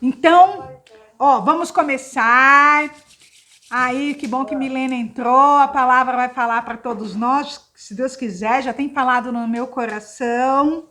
Então, vamos começar. Aí, que bom que Milena entrou. A palavra vai falar para todos nós, se Deus quiser, já tem falado no meu coração.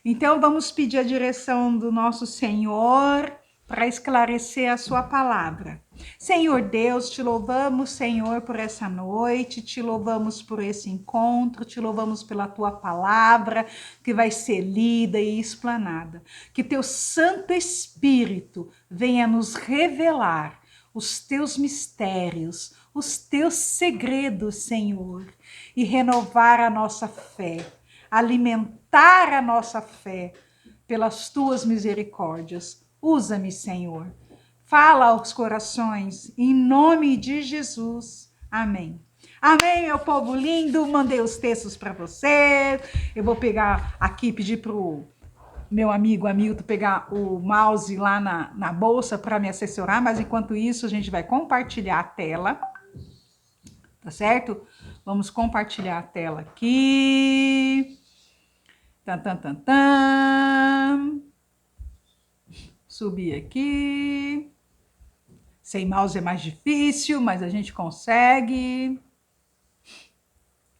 Então, vamos pedir a direção do nosso Senhor para esclarecer a sua palavra. Senhor Deus, te louvamos, Senhor, por essa noite, te louvamos por esse encontro, te louvamos pela tua palavra que vai ser lida e explanada. Que teu Santo Espírito venha nos revelar os teus mistérios, os teus segredos, Senhor, e renovar a nossa fé, alimentar a nossa fé pelas tuas misericórdias. Usa-me, Senhor. Fala aos corações, em nome de Jesus. Amém. Amém, meu povo lindo. Mandei os textos para você. Eu vou pegar aqui, pedir para o meu amigo Hamilton pegar o mouse lá na bolsa para me assessorar, mas enquanto isso a gente vai compartilhar a tela, tá certo? Vamos compartilhar a tela aqui. Tan, tan, tan, tan. Subir aqui. Sem mouse é mais difícil, mas a gente consegue.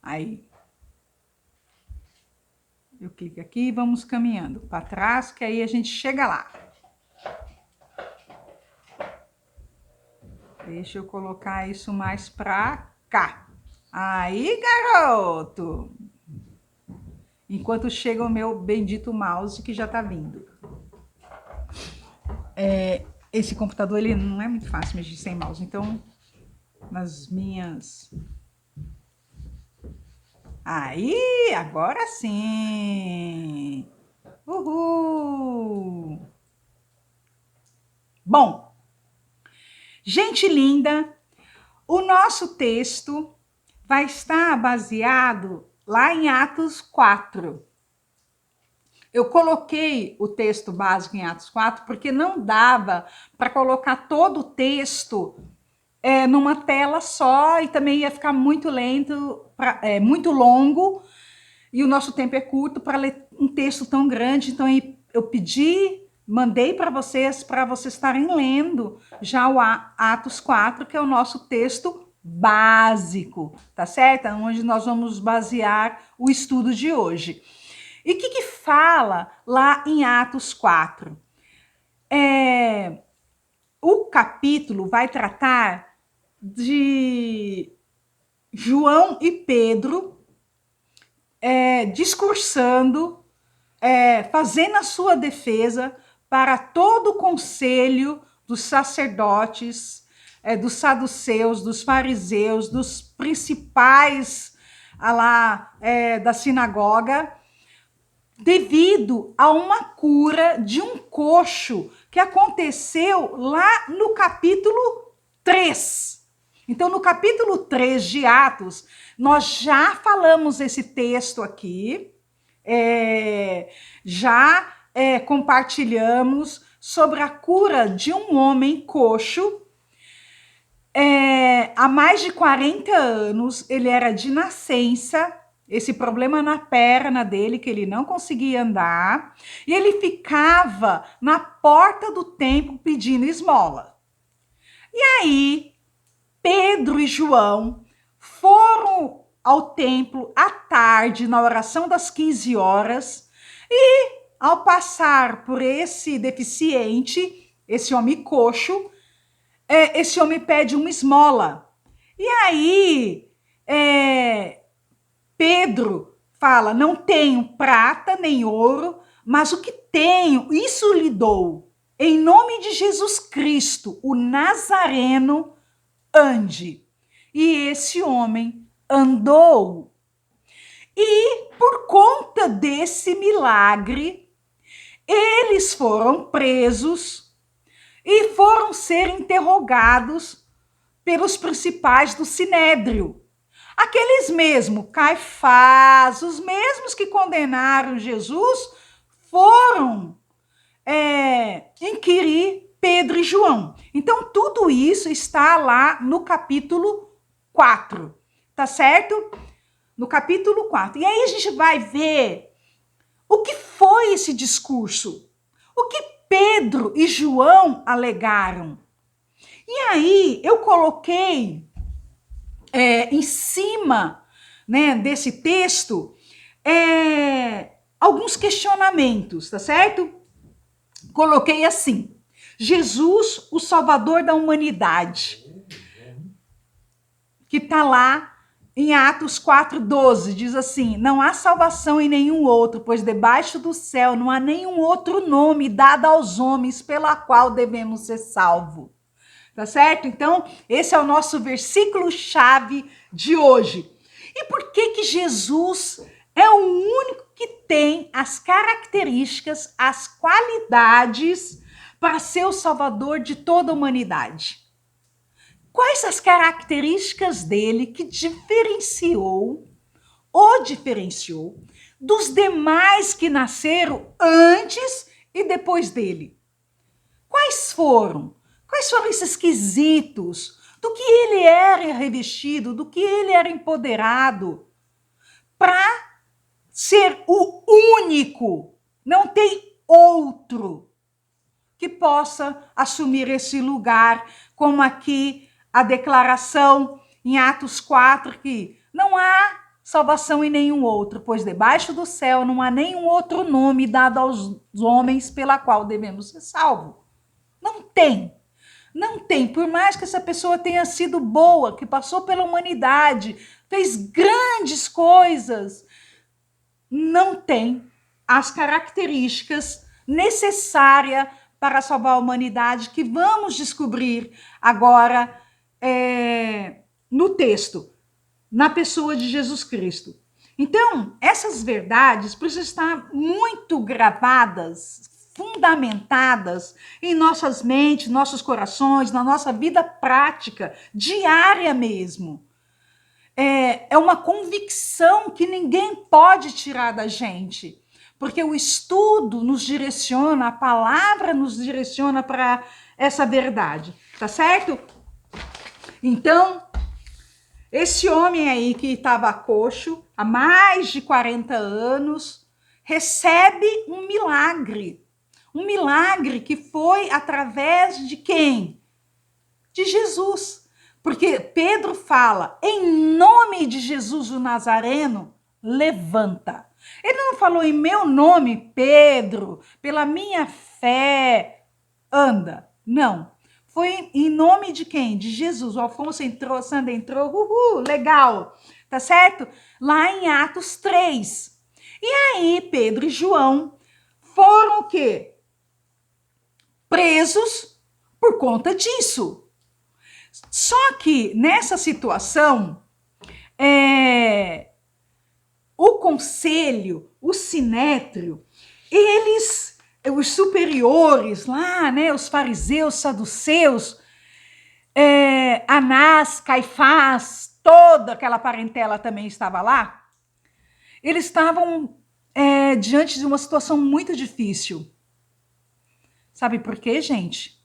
Aí. Eu clico aqui e vamos caminhando para trás, que aí a gente chega lá. Deixa eu colocar isso mais para cá. Aí, garoto! Enquanto chega o meu bendito mouse que já tá vindo. Esse computador, ele não é muito fácil mexer sem mouse, então, nas minhas... Aí, agora sim! Uhul! Bom, gente linda, o nosso texto vai estar baseado lá em Atos 4. Eu coloquei o texto básico em Atos 4 porque não dava para colocar todo o texto numa tela só e também ia ficar muito lento, muito longo, e o nosso tempo é curto para ler um texto tão grande. Então eu mandei para vocês estarem lendo já o Atos 4, que é o nosso texto básico, tá certo? Onde nós vamos basear o estudo de hoje. E o que fala lá em Atos 4? O capítulo vai tratar de João e Pedro discursando, fazendo a sua defesa para todo o conselho dos sacerdotes, dos saduceus, dos fariseus, dos principais da sinagoga, devido a uma cura de um coxo que aconteceu lá no capítulo 3. Então, no capítulo 3 de Atos, nós já falamos esse texto aqui, compartilhamos sobre a cura de um homem coxo. Há mais de 40 anos, ele era de nascença, esse problema na perna dele, que ele não conseguia andar, e ele ficava na porta do templo pedindo esmola. E aí, Pedro e João foram ao templo à tarde, na oração das 15 horas, e ao passar por esse deficiente, esse homem coxo, esse homem pede uma esmola. E aí, Pedro fala: não tenho prata nem ouro, mas o que tenho, isso lhe dou. Em nome de Jesus Cristo, o Nazareno, ande. E esse homem andou. E por conta desse milagre, eles foram presos e foram ser interrogados pelos principais do Sinédrio. Aqueles mesmos, Caifás, os mesmos que condenaram Jesus, foram inquirir Pedro e João. Então, tudo isso está lá no capítulo 4, tá certo? No capítulo 4. E aí a gente vai ver o que foi esse discurso. O que Pedro e João alegaram. E aí eu coloquei em cima, né, desse texto alguns questionamentos, tá certo? Coloquei assim: Jesus, o Salvador da humanidade, que está lá em Atos 4:12, diz assim: não há salvação em nenhum outro, pois debaixo do céu não há nenhum outro nome dado aos homens pela qual devemos ser salvos. Tá certo? Então, esse é o nosso versículo-chave de hoje. E por que que Jesus é o único que tem as características, as qualidades para ser o Salvador de toda a humanidade? Quais as características dele que diferenciou dos demais que nasceram antes e depois dele? Quais foram? Quais foram esses quesitos? Do que ele era revestido, do que ele era empoderado para ser o único, não tem outro que possa assumir esse lugar, como aqui a declaração em Atos 4, que não há salvação em nenhum outro, pois debaixo do céu não há nenhum outro nome dado aos homens pela qual devemos ser salvos. Não tem. Não tem. Por mais que essa pessoa tenha sido boa, que passou pela humanidade, fez grandes coisas, não tem as características necessárias para salvar a humanidade, que vamos descobrir agora no texto, na pessoa de Jesus Cristo. Então, essas verdades precisam estar muito gravadas, fundamentadas em nossas mentes, nossos corações, na nossa vida prática, diária mesmo. É uma convicção que ninguém pode tirar da gente, porque o estudo nos direciona, a palavra nos direciona para essa verdade, tá certo? Então, esse homem aí que estava coxo há mais de 40 anos, recebe um milagre. Um milagre que foi através de quem? De Jesus. Porque Pedro fala, em nome de Jesus o Nazareno, levanta. Ele não falou em meu nome, Pedro, pela minha fé, anda. Não. Foi em nome de quem? De Jesus. O Alfonso entrou, Sandra entrou, legal. Tá certo? Lá em Atos 3. E aí Pedro e João foram o quê? Presos por conta disso. Só que nessa situação, o conselho, o sinédrio, eles, os superiores lá, né, os fariseus, saduceus, Anás, Caifás, toda aquela parentela também estava lá, eles estavam diante de uma situação muito difícil. Sabe por quê, gente?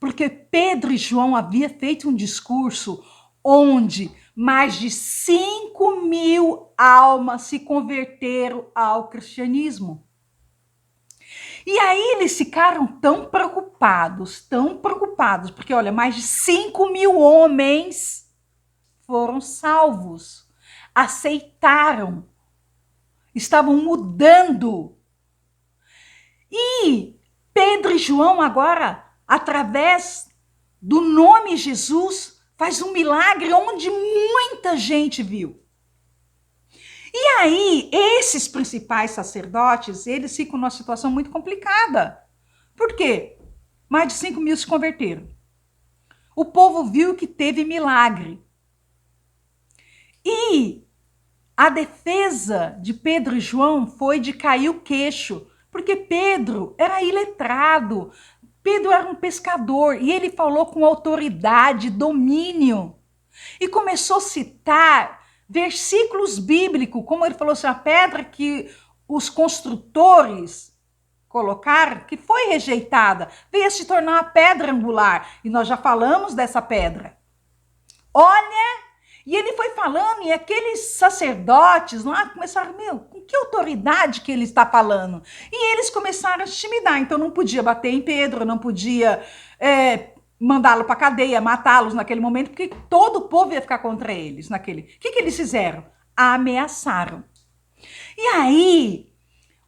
Porque Pedro e João haviam feito um discurso onde mais de 5.000 almas se converteram ao cristianismo. E aí eles ficaram tão preocupados, porque olha, mais de 5.000 homens foram salvos, aceitaram, estavam mudando. E Pedro e João agora, através do nome Jesus, faz um milagre onde muita gente viu. E aí, esses principais sacerdotes, eles ficam numa situação muito complicada. Por quê? Mais de 5.000 se converteram. O povo viu que teve milagre. E a defesa de Pedro e João foi de cair o queixo, porque Pedro era iletrado, Pedro era um pescador e ele falou com autoridade, domínio, e começou a citar versículos bíblicos, como ele falou assim, a pedra que os construtores colocaram, que foi rejeitada, veio a se tornar uma pedra angular, e nós já falamos dessa pedra. Olha, E ele foi falando, e aqueles sacerdotes lá começaram, com que autoridade que ele está falando? E eles começaram a se intimidar, então não podia bater em Pedro, não podia mandá-lo para a cadeia, matá-los naquele momento, porque todo o povo ia ficar contra eles naquele. O que eles fizeram? Ameaçaram. E aí,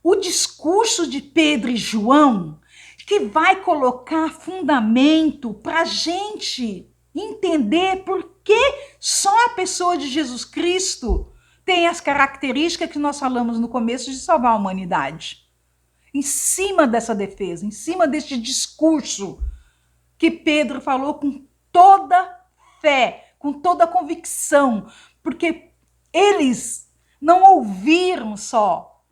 o discurso de Pedro e João, que vai colocar fundamento para a gente entender por que só a pessoa de Jesus Cristo tem as características que nós falamos no começo de salvar a humanidade. Em cima dessa defesa, em cima deste discurso que Pedro falou com toda fé, com toda convicção, porque eles não ouviram só,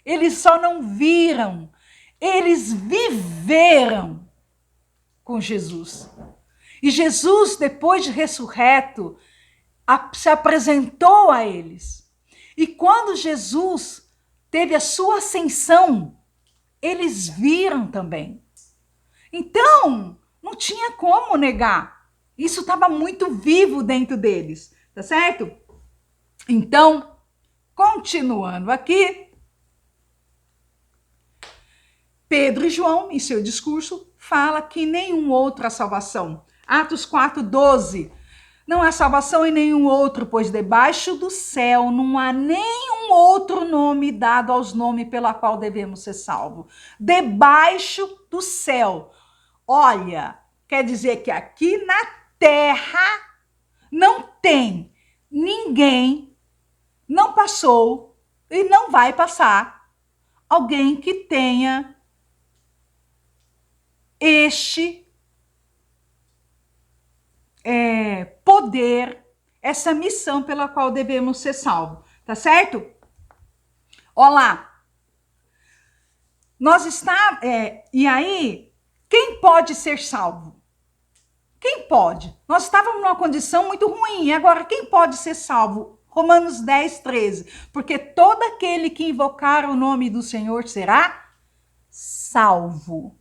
eles só não viram, eles viveram com Jesus. E Jesus, depois de ressurreto, se apresentou a eles. E quando Jesus teve a sua ascensão, eles viram também. Então, não tinha como negar. Isso estava muito vivo dentro deles, tá certo? Então, continuando aqui, Pedro e João, em seu discurso, fala que nenhum outro há salvação. Atos 4:12. Não há salvação em nenhum outro, pois debaixo do céu não há nenhum outro nome dado aos nomes pela qual devemos ser salvos. Debaixo do céu. Olha, quer dizer que aqui na terra não tem ninguém, não passou e não vai passar alguém que tenha este poder, essa missão pela qual devemos ser salvos, tá certo? Olá, nós está, e aí, quem pode ser salvo? Quem pode? Nós estávamos numa condição muito ruim, e agora quem pode ser salvo? Romanos 10:13, porque todo aquele que invocar o nome do Senhor será salvo.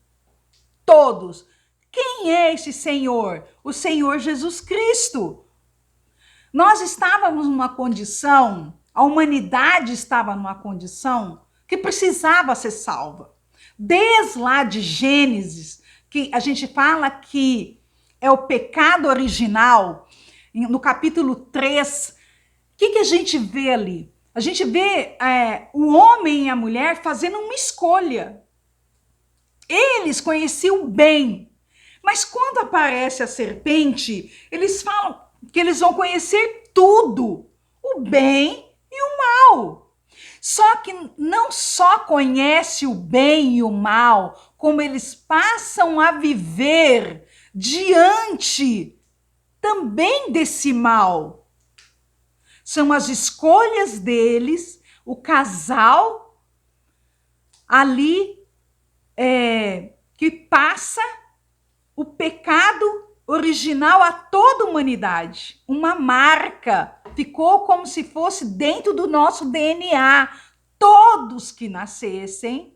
Todos. Quem é esse Senhor? O Senhor Jesus Cristo. Nós estávamos numa condição, a humanidade estava numa condição que precisava ser salva. Desde lá de Gênesis, que a gente fala que é o pecado original, no capítulo 3, o que a gente vê ali? A gente vê o homem e a mulher fazendo uma escolha. Eles conheciam o bem, mas quando aparece a serpente, eles falam que eles vão conhecer tudo, o bem e o mal. Só que não só conhece o bem e o mal, como eles passam a viver diante também desse mal. São as escolhas deles, o casal ali que passa o pecado original a toda a humanidade. Uma marca, ficou como se fosse dentro do nosso DNA. Todos que nascessem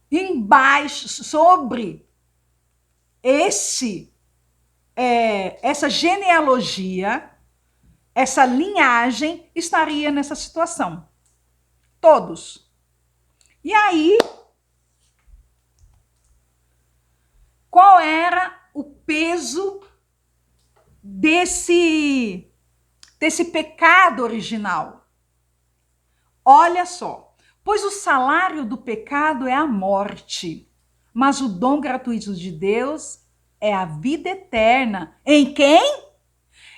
embaixo, sobre essa genealogia, essa linhagem, estaria nessa situação. Todos. E aí, qual era o peso desse pecado original? Olha só, pois o salário do pecado é a morte, mas o dom gratuito de Deus é a vida eterna. Em quem?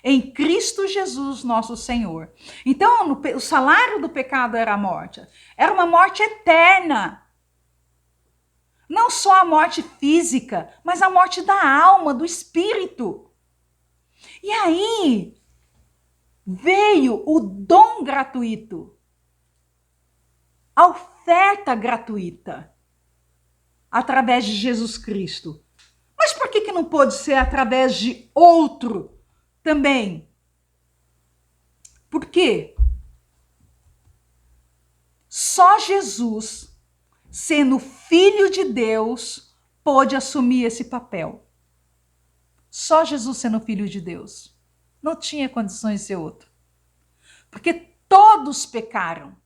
Em Cristo Jesus, nosso Senhor. Então, o salário do pecado era a morte. Era uma morte eterna. Não só a morte física, mas a morte da alma, do espírito. E aí veio o dom gratuito, a oferta gratuita, através de Jesus Cristo. Mas por que não pode ser através de outro também? Por quê? Só Jesus, sendo filho de Deus, pôde assumir esse papel. Só Jesus sendo filho de Deus. Não tinha condições de ser outro. Porque todos pecaram.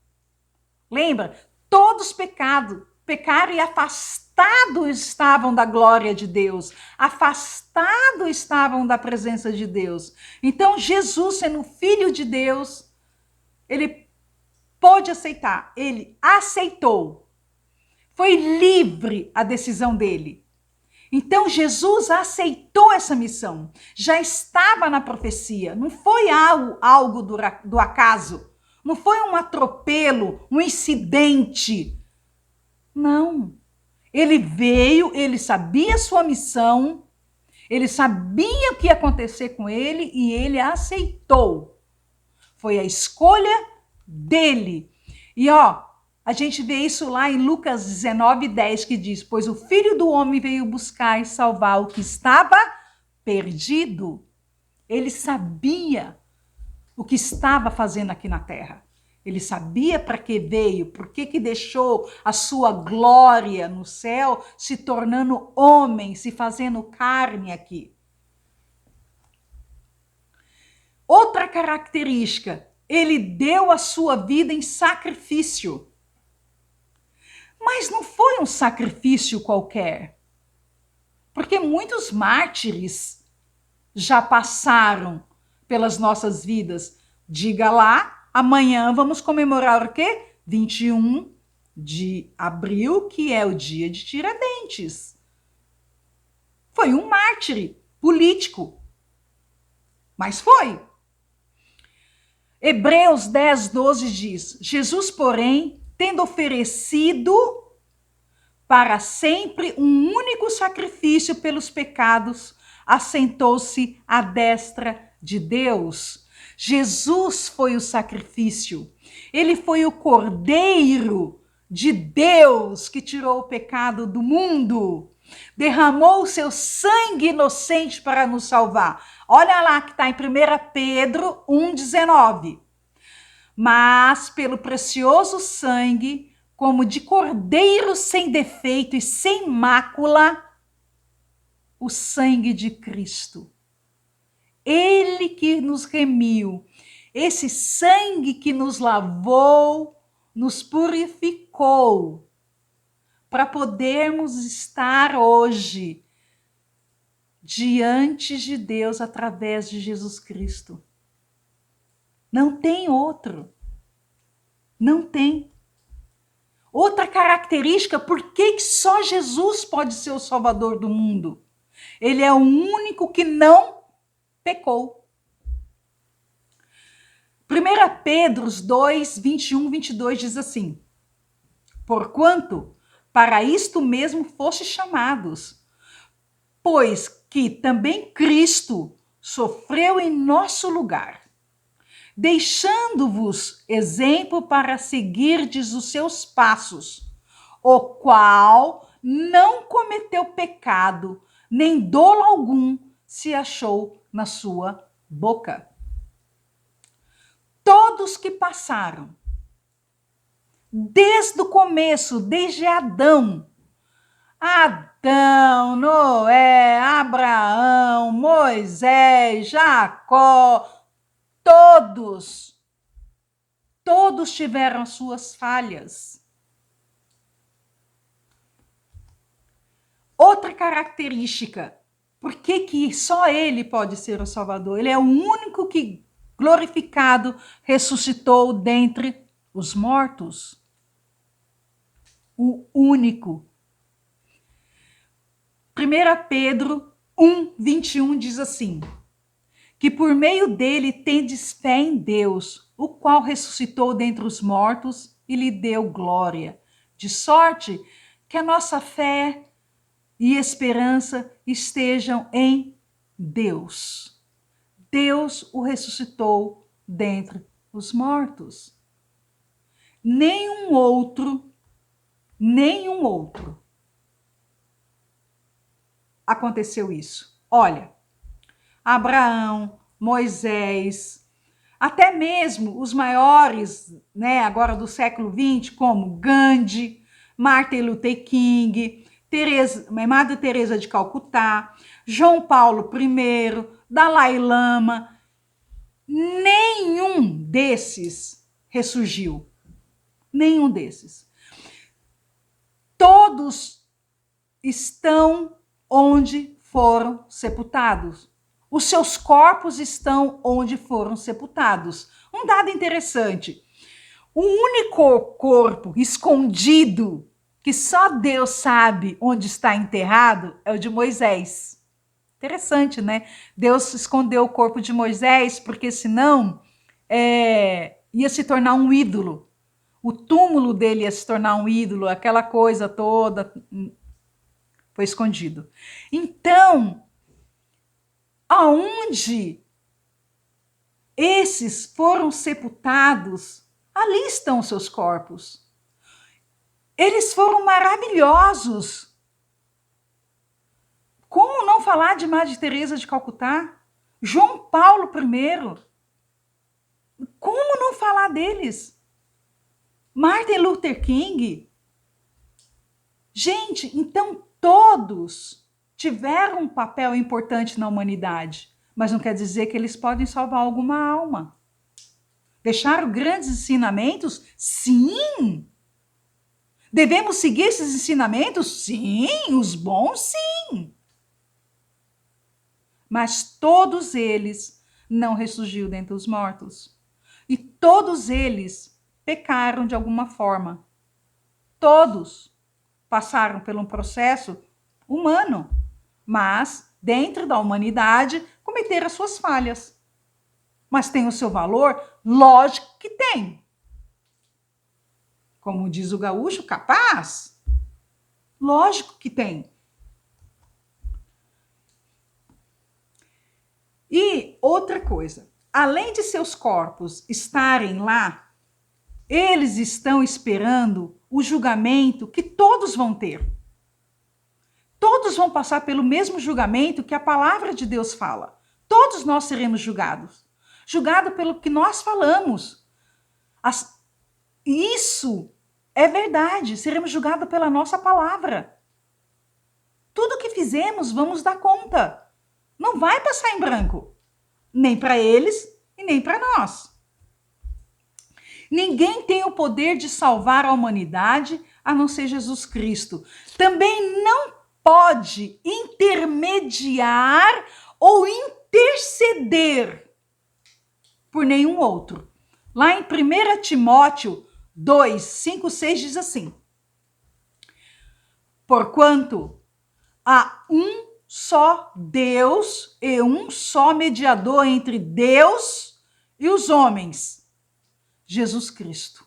Lembra? Todos pecaram e afastados estavam da glória de Deus. Afastados estavam da presença de Deus. Então, Jesus, sendo filho de Deus, ele pôde aceitar. Ele aceitou. Foi livre a decisão dele. Então, Jesus aceitou essa missão. Já estava na profecia. Não foi algo do acaso. Não foi um atropelo, um incidente. Não. Ele veio, ele sabia a sua missão, ele sabia o que ia acontecer com ele e ele aceitou. Foi a escolha dele. E a gente vê isso lá em Lucas 19:10, que diz: pois o Filho do Homem veio buscar e salvar o que estava perdido. Ele sabia o que estava fazendo aqui na terra. Ele sabia para que veio, por que deixou a sua glória no céu, se tornando homem, se fazendo carne aqui. Outra característica, ele deu a sua vida em sacrifício. Mas não foi um sacrifício qualquer. Porque muitos mártires já passaram pelas nossas vidas. Diga lá, amanhã vamos comemorar o quê? 21 de abril, que é o dia de Tiradentes. Foi um mártir político. Mas foi. Hebreus 10:12 diz: Jesus, porém, tendo oferecido para sempre um único sacrifício pelos pecados, assentou-se à destra de Deus. Jesus foi o sacrifício. Ele foi o Cordeiro de Deus que tirou o pecado do mundo. Derramou o seu sangue inocente para nos salvar. Olha lá que está em 1 Pedro 1,19. Mas pelo precioso sangue, como de cordeiro sem defeito e sem mácula, o sangue de Cristo. Ele que nos remiu, esse sangue que nos lavou, nos purificou, para podermos estar hoje diante de Deus através de Jesus Cristo. Não tem outro. Não tem. Outra característica, por que só Jesus pode ser o Salvador do mundo? Ele é o único que não pecou. 1 Pedro 2, 21, 22 diz assim: porquanto para isto mesmo foste chamados, pois que também Cristo sofreu em nosso lugar, deixando-vos exemplo para seguirdes os seus passos, o qual não cometeu pecado, nem dolo algum se achou na sua boca. Todos que passaram, desde o começo, desde Adão, Noé, Abraão, Moisés, Jacó, todos tiveram as suas falhas. Outra característica, por que só ele pode ser o Salvador? Ele é o único que, glorificado, ressuscitou dentre os mortos. O único. 1 Pedro 1, 21 diz assim: que por meio dele tendes fé em Deus, o qual ressuscitou dentre os mortos e lhe deu glória, de sorte que a nossa fé e esperança estejam em Deus. Deus o ressuscitou dentre os mortos. Nenhum outro aconteceu isso. Olha, Abraão, Moisés, até mesmo os maiores, agora do século XX, como Gandhi, Martin Luther King, Madre Teresa de Calcutá, João Paulo I, Dalai Lama, nenhum desses ressurgiu. Nenhum desses. Todos estão onde foram sepultados. Os seus corpos estão onde foram sepultados. Um dado interessante. O único corpo escondido que só Deus sabe onde está enterrado é o de Moisés. Interessante, né? Deus escondeu o corpo de Moisés porque senão ia se tornar um ídolo. O túmulo dele ia se tornar um ídolo, aquela coisa toda foi escondido. Então, aonde esses foram sepultados, ali estão os seus corpos. Eles foram maravilhosos. Como não falar de Madre Teresa de Calcutá? João Paulo I. Como não falar deles? Martin Luther King. Gente, então todos tiveram um papel importante na humanidade, mas não quer dizer que eles podem salvar alguma alma. Deixaram grandes ensinamentos? Sim! Devemos seguir esses ensinamentos? Sim! Os bons, sim! Mas todos eles não ressurgiram dentre os mortos. E todos eles pecaram de alguma forma. Todos passaram por um processo humano, mas dentro da humanidade cometeram as suas falhas. Mas tem o seu valor? Lógico que tem. Como diz o gaúcho, capaz? Lógico que tem. E outra coisa, além de seus corpos estarem lá, eles estão esperando o julgamento que todos vão ter. Todos vão passar pelo mesmo julgamento que a palavra de Deus fala. Todos nós seremos julgados. Julgados pelo que nós falamos. Isso é verdade. Seremos julgados pela nossa palavra. Tudo que fizemos, vamos dar conta. Não vai passar em branco. Nem para eles e nem para nós. Ninguém tem o poder de salvar a humanidade a não ser Jesus Cristo. Também não pode intermediar ou interceder por nenhum outro. Lá em 1 Timóteo 2, 5, 6 diz assim: porquanto há um só Deus e um só mediador entre Deus e os homens, Jesus Cristo,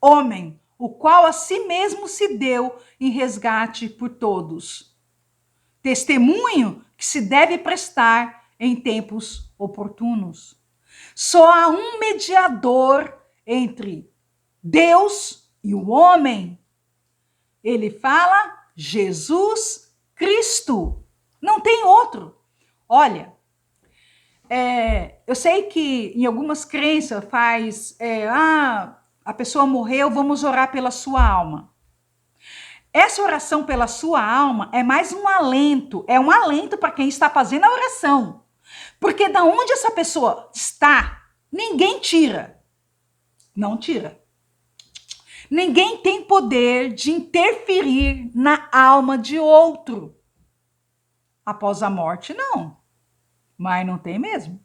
homem, o qual a si mesmo se deu em resgate por todos. Testemunho que se deve prestar em tempos oportunos. Só há um mediador entre Deus e o homem. Ele fala Jesus Cristo. Não tem outro. Olha, eu sei que em algumas crenças a pessoa morreu, vamos orar pela sua alma. Essa oração pela sua alma é mais um alento, é um alento para quem está fazendo a oração. Porque da onde essa pessoa está, ninguém tira. Não tira. Ninguém tem poder de interferir na alma de outro. Após a morte, não. Mas não tem mesmo.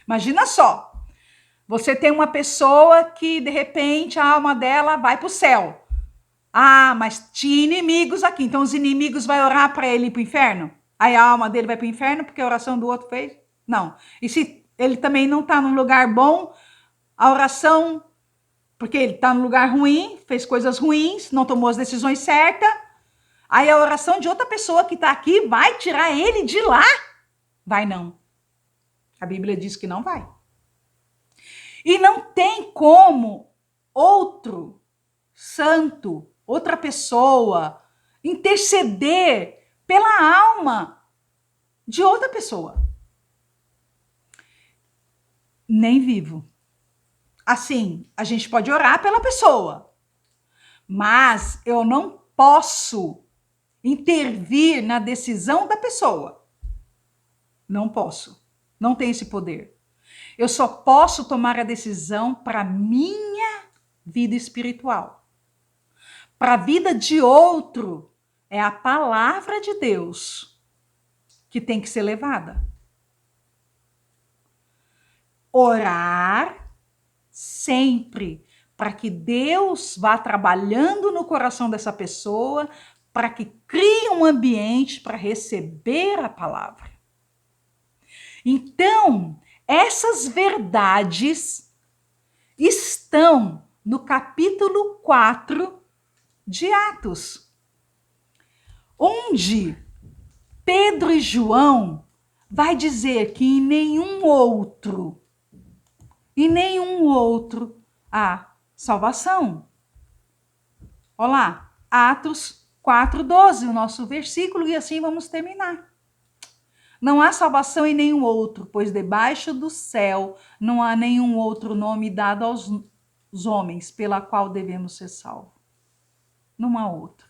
Imagina só. Você tem uma pessoa que, de repente, a alma dela vai para o céu. Ah, mas tinha inimigos aqui. Então, os inimigos vão orar para ele ir para o inferno? Aí a alma dele vai para o inferno porque a oração do outro fez? Não. E se ele também não está num lugar bom, a oração, porque ele está num lugar ruim, fez coisas ruins, não tomou as decisões certas, aí a oração de outra pessoa que está aqui vai tirar ele de lá? Vai não. A Bíblia diz que não vai. E não tem como outro santo, outra pessoa, interceder pela alma de outra pessoa. Nem vivo. Assim, a gente pode orar pela pessoa, mas eu não posso intervir na decisão da pessoa. Não posso. Não tenho esse poder. Eu só posso tomar a decisão para minha vida espiritual. Para a vida de outro, é a palavra de Deus que tem que ser levada. Orar sempre para que Deus vá trabalhando no coração dessa pessoa, para que crie um ambiente para receber a palavra. Então, essas verdades estão no capítulo 4 de Atos, onde Pedro e João vai dizer que em nenhum outro há salvação. Olá, Atos 4:12, o nosso versículo, e assim vamos terminar. Não há salvação em nenhum outro, pois debaixo do céu não há nenhum outro nome dado aos homens pela qual devemos ser salvos. Não há outro.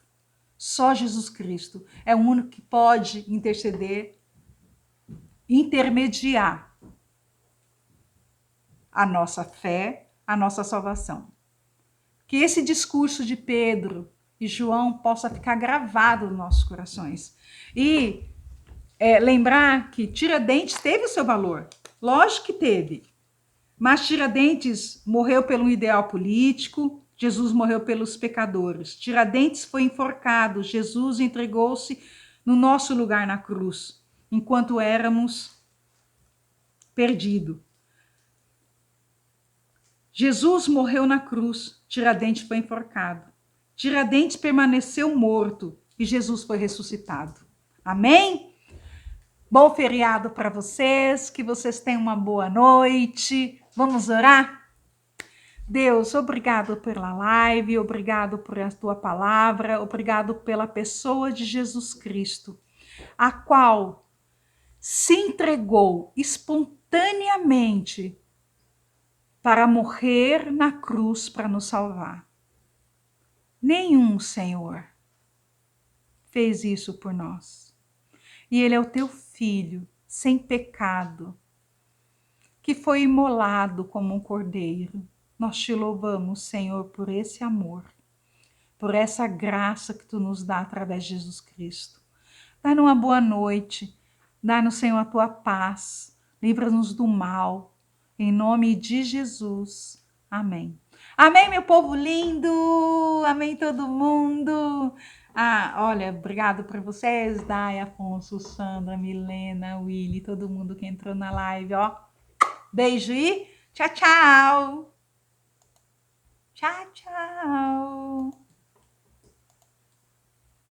Só Jesus Cristo é o único que pode interceder, intermediar a nossa fé, a nossa salvação. Que esse discurso de Pedro e João possa ficar gravado nos nossos corações. E lembrar que Tiradentes teve o seu valor. Lógico que teve. Mas Tiradentes morreu pelo ideal político, Jesus morreu pelos pecadores. Tiradentes foi enforcado, Jesus entregou-se no nosso lugar na cruz, enquanto éramos perdidos. Jesus morreu na cruz, Tiradentes foi enforcado. Tiradentes permaneceu morto e Jesus foi ressuscitado. Amém? Bom feriado para vocês, que vocês tenham uma boa noite. Vamos orar? Deus, obrigado pela live, obrigado por a tua palavra, obrigado pela pessoa de Jesus Cristo, a qual se entregou espontaneamente para morrer na cruz para nos salvar. Nenhum, Senhor, fez isso por nós. E ele é o teu filho, sem pecado, que foi imolado como um cordeiro. Nós te louvamos, Senhor, por esse amor, por essa graça que tu nos dá através de Jesus Cristo. Dá-nos uma boa noite, dá-nos, Senhor, a tua paz, livra-nos do mal, em nome de Jesus. Amém. Amém, meu povo lindo, amém todo mundo. Olha, obrigado por vocês, Dai, Afonso, Sandra, Milena, Willy, todo mundo que entrou na live, ó. Beijo e tchau, tchau. Tchau, tchau.